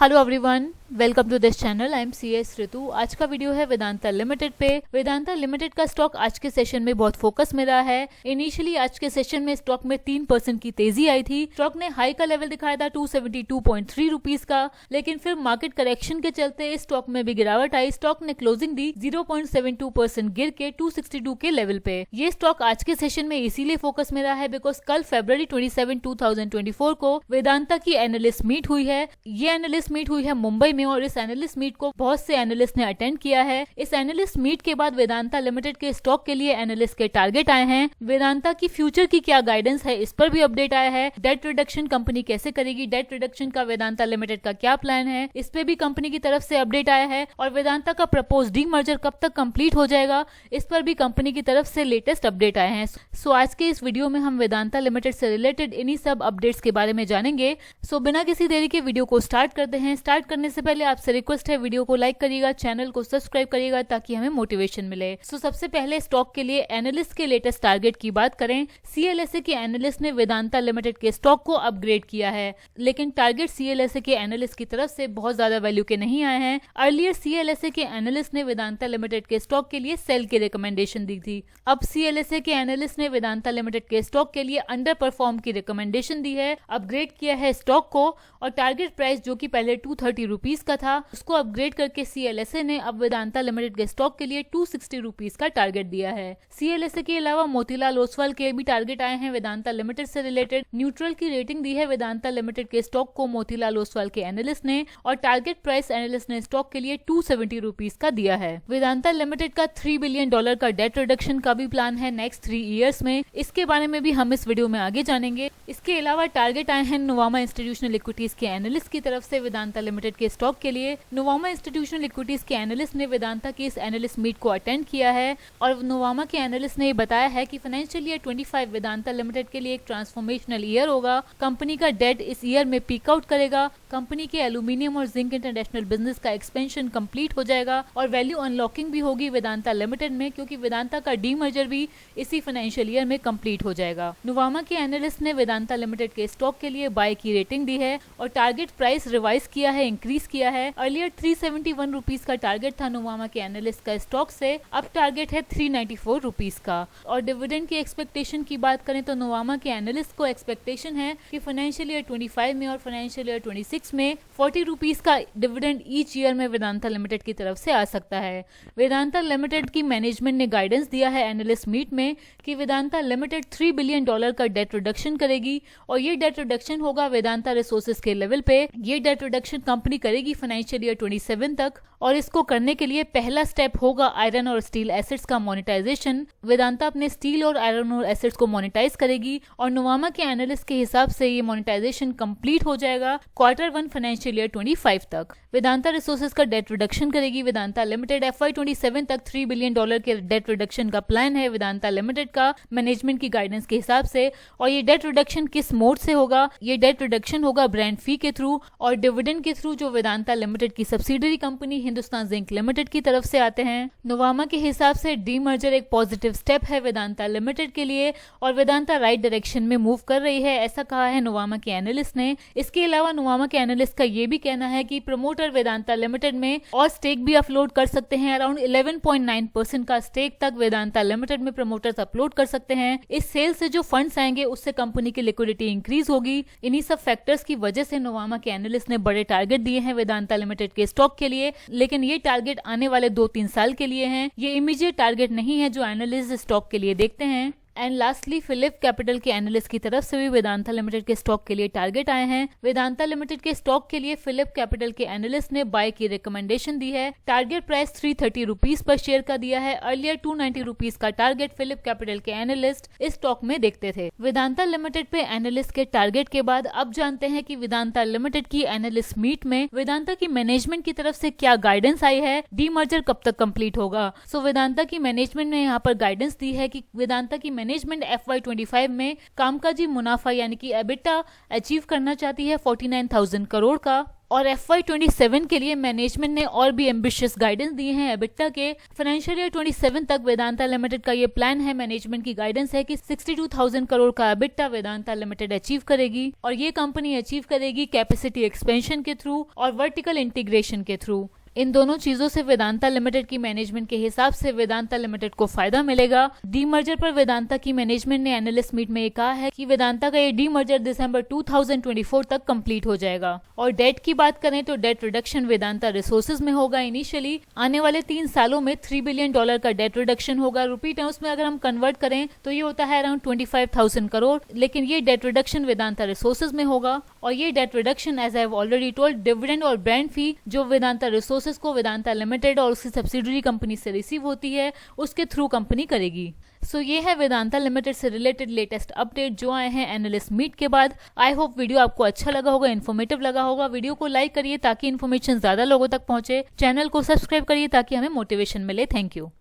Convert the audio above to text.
Hello everyone, welcome to this channel. I am CS Ritu. आज का video है Vedanta limited पे। वेदांता लिमिटेड का स्टॉक आज के सेशन में बहुत फोकस में रहा है। इनिशियली आज के सेशन में स्टॉक में 3% की तेजी आई थी। स्टॉक ने हाई का लेवल दिखाया था 272.3 रुपीज का, लेकिन फिर मार्केट करेक्शन के चलते इस स्टॉक में भी गिरावट आई। स्टॉक ने क्लोजिंग दी 0.72% गिर के 262 के लेवल पे। ये स्टॉक आज के सेशन में इसीलिए फोकस में रहा है बिकॉज कल February 27, 2024 को वेदांता की एनालिस्ट मीट हुई है। ये एनालिस्ट मीट हुई है मुंबई में और इस एनालिस्ट मीट को बहुत से एनालिस्ट ने अटेंड किया है। इस एनालिस्ट मीट के बाद वेदांता लिमिटेड के स्टॉक के लिए एनालिस्ट के टारगेट आए हैं। वेदांता की फ्यूचर की क्या गाइडेंस है इस पर भी अपडेट आया है। डेट रिडक्शन कंपनी कैसे करेगी, डेट रिडक्शन का वेदांता लिमिटेड का क्या प्लान है, इस पे भी कंपनी की तरफ से अपडेट आया है। और वेदांता का प्रपोज डी मर्जर कब तक कंप्लीट हो जाएगा, इस पर भी कंपनी की तरफ से लेटेस्ट अपडेट आए हैं। सो आज के इस वीडियो में हम वेदांता लिमिटेड से रिलेटेड इन्हीं सब अपडेट्स के बारे में जानेंगे। सो बिना किसी देरी के वीडियो को स्टार्ट करते हैं। स्टार्ट करने से पहले आपसे रिक्वेस्ट है, वीडियो को लाइक करिएगा, चैनल को सब्सक्राइब करिएगा ताकि हमें मोटिवेशन मिले। सो सबसे पहले स्टॉक के लिए एनालिस्ट के लेटेस्ट टारगेट की बात करें। CLSA के एनालिस्ट ने वेदांता लिमिटेड के स्टॉक को अपग्रेड किया है, लेकिन टारगेट CLSA के एनालिस्ट की तरफ से बहुत ज्यादा वैल्यू के नहीं आए हैं। अर्लियर CLSA के एनालिस्ट ने वेदांता लिमिटेड के स्टॉक के लिए सेल की रिकमेंडेशन दी थी। अब CLSA के एनालिस्ट ने वेदांता लिमिटेड के स्टॉक के लिए अंडर परफॉर्म की रिकमेंडेशन दी है, अपग्रेड किया है स्टॉक को। और टारगेट प्राइस जो कि पहले 230 रुपीज का था, उसको अपग्रेड करके CLSA ने अब वेदांता लिमिटेड के स्टॉक के लिए 260 रुपीज का टारगेट दिया है। CLSA के अलावा मोतीलाल ओसवाल के भी टारगेट आए हैं वेदांता लिमिटेड से रिलेटेड। न्यूट्रल की रेटिंग दी है वेदांता लिमिटेड के स्टॉक को मोतीलाल ओसवाल के एनालिस्ट ने, और टारगेट प्राइस एनालिस्ट ने स्टॉक के लिए 270 रुपीज का दिया है। वेदांता लिमिटेड का $3 बिलियन का डेट रिडक्शन का भी प्लान है नेक्स्ट 3 ईयर्स में। इसके बारे में भी हम इस वीडियो में आगे जानेंगे। इसके अलावा टारगेट आए हैं नोवामा इंस्टीट्यूशनल इक्विटीज के एनालिस्ट की तरफ से वेदांता लिमिटेड के स्टॉक के लिए। नोवामा इंस्टीट्यूशनल इक्विटीज के एनालिस्ट ने वेदांता की इस एनालिस्ट मीट को अटेंड किया है और नोवामा के एनालिस्ट ने बताया है कि फाइनेंशियल ईयर 25 वेदांता लिमिटेड के लिए एक ट्रांसफॉर्मेशनल ईयर होगा। कंपनी का डेट इस ईयर में पीक आउट करेगा। कंपनी के एल्यूमिनियम और जिंक इंटरनेशनल बिजनेस का एक्सपेंशन कंप्लीट हो जाएगा और वैल्यू अनलॉकिंग भी होगी वेदांता लिमिटेड में, क्योंकि वेदांता का डीमर्जर भी इसी फाइनेंशियल ईयर में कंप्लीट हो जाएगा। नोवामा के एनालिस्ट ने वेदांता लिमिटेड के स्टॉक के लिए बाय की रेटिंग दी है और टारगेट प्राइस रिवाइज किया है, इंक्रीज किया है। अर्लियर 371 रुपीज का टारगेट था नोवामा के एनालिस्ट का स्टॉक से, अब टारगेट है 394 रुपीज का। और डिविडेंड की एक्सपेक्टेशन की बात करें तो नोवामा के एनालिस्ट को एक्सपेक्टेशन है कि फाइनेंशियल ईयर 25 में और फाइनेंशियल ईयर 26 में 40 रुपीज का डिविडेंड ईच ईयर में वेदांता लिमिटेड की तरफ से आ सकता है। वेदांता लिमिटेड की मैनेजमेंट ने गाइडेंस दिया है एनालिस्ट मीट में कि वेदांता लिमिटेड $3 बिलियन का डेट रिडक्शन करेगी और ये डेट रिडक्शन होगा वेदांता रिसोर्सेज के लेवल पे। ये डेट रिडक्शन कंपनी करेगी फाइनेंशियल ईयर 27 तक और इसको करने के लिए पहला स्टेप होगा आयरन और स्टील एसेट्स का मोनेटाइजेशन। वेदांता अपने स्टील और आयरन और एसेट्स को मोनेटाइज करेगी और नोवामा के एनालिस्ट के हिसाब से ये मोनेटाइजेशन कंप्लीट हो जाएगा Q1 फाइनेंशियल ईयर 25 तक। वेदांता रिसोर्सेज का डेट रिडक्शन करेगी वेदांता लिमिटेड। FY 27 तक $3 बिलियन के डेट रिडक्शन का प्लान है वेदांता लिमिटेड का मैनेजमेंट की गाइडेंस के हिसाब से। और ये डेट रिडक्शन किस मोड से होगा? ये डेट रिडक्शन होगा ब्रांड फी के थ्रू और डिविडेंड के थ्रू जो वेदांता लिमिटेड की subsidiary company Hindustan zinc limited की तरफ से आते हैं। नोवामा के हिसाब से डीमर्जर एक पॉजिटिव स्टेप है वेदांता लिमिटेड के लिए और वेदांता राइट डायरेक्शन में मूव कर रही है, ऐसा कहा है नोवामा के एनालिस्ट ने। इसके अलावा नोवामा के एनालिस्ट का ये भी कहना है कि प्रमोटर वेदांता लिमिटेड में और स्टेक भी अपलोड कर सकते हैं। अराउंड 11.9% का स्टेक तक वेदांता लिमिटेड में प्रमोटर्स अपलोड कर सकते हैं। इस सेल से जो फंड्स आएंगे उससे कंपनी की लिक्विडिटी इंक्रीज होगी। इन्हीं सब फैक्टर्स की वजह से नोवामा के एनालिस्ट ने बड़े टारगेट दिए हैं वेदांता लिमिटेड के स्टॉक के लिए, लेकिन ये टारगेट आने वाले 2-3 साल के लिए हैं। ये इमीडिएट टारगेट नहीं है जो एनालिस्ट स्टॉक के लिए देखते हैं। एंड लास्टली फिलिप कैपिटल के एनालिस्ट की तरफ से भी वेदांता लिमिटेड के स्टॉक के लिए टारगेट आए हैं। वेदांता लिमिटेड के स्टॉक के लिए फिलिप कैपिटल के एनालिस्ट ने बाय की रिकमेंडेशन दी है। Target price 330 rupees per share का दिया है। अर्लियर 290 रुपीज का टारगेट फिलिप कैपिटल के एनालिस्ट इस स्टॉक में देखते थे। वेदांता लिमिटेड पे एनालिस्ट के टारगेट के बाद अब जानते हैं कि वेदांता लिमिटेड की एनालिस्ट मीट में वेदांता की मैनेजमेंट की तरफ से क्या गाइडेंस आई है, डीमर्जर कब तक कंप्लीट होगा। सो वेदांता की मैनेजमेंट ने यहाँ पर गाइडेंस दी है कि वेदांता की मैनेजमेंट FY25 में कामकाजी मुनाफा यानी कि एबिटा अचीव करना चाहती है 49,000 करोड़ का। और FY27 के लिए मैनेजमेंट ने और भी एम्बिशियस गाइडेंस दिए हैं एबिटा के। फाइनेंशियल ईयर 27 तक वेदांता लिमिटेड का ये प्लान है, मैनेजमेंट की गाइडेंस है कि 62,000 करोड़ का एबिटा वेदांता लिमिटेड अचीव करेगी और ये कंपनी अचीव करेगी कैपेसिटी एक्सपेंशन के थ्रू और वर्टिकल इंटीग्रेशन के थ्रू। इन दोनों चीजों से वेदांता लिमिटेड की मैनेजमेंट के हिसाब से वेदांता लिमिटेड को फायदा मिलेगा। डीमर्जर पर वेदांता की मैनेजमेंट ने एनालिस्ट मीट में ये कहा है कि वेदांता का ये डीमर्जर दिसंबर 2024 तक कंप्लीट हो जाएगा। और डेट की बात करें तो डेट रिडक्शन वेदांता रिसोर्सेज में होगा। इनिशियली आने वाले 3 सालों में $3 बिलियन का डेट रिडक्शन होगा। रुपी टर्म्स में अगर हम कन्वर्ट करें तो ये होता है अराउंड 25,000 करोड़, लेकिन ये डेट रिडक्शन वेदांता रिसोर्सेज में होगा। और ये debt reduction as I have already told dividend और ब्रांड फी जो वेदांता रिसोर्सेज को वेदांता लिमिटेड और उसकी सब्सिडरी कंपनी से रिसीव होती है उसके थ्रू कंपनी करेगी। सो ये है वेदांता लिमिटेड से रिलेटेड लेटेस्ट अपडेट जो आए हैं एनालिस्ट मीट के बाद। आई होप वीडियो आपको अच्छा लगा होगा, इन्फॉर्मेटिव लगा होगा। वीडियो को लाइक करिए ताकि इन्फॉर्मेशन ज्यादा लोगों तक पहुंचे। चैनल को सब्सक्राइब करिए ताकि हमें मोटिवेशन मिले। Thank you.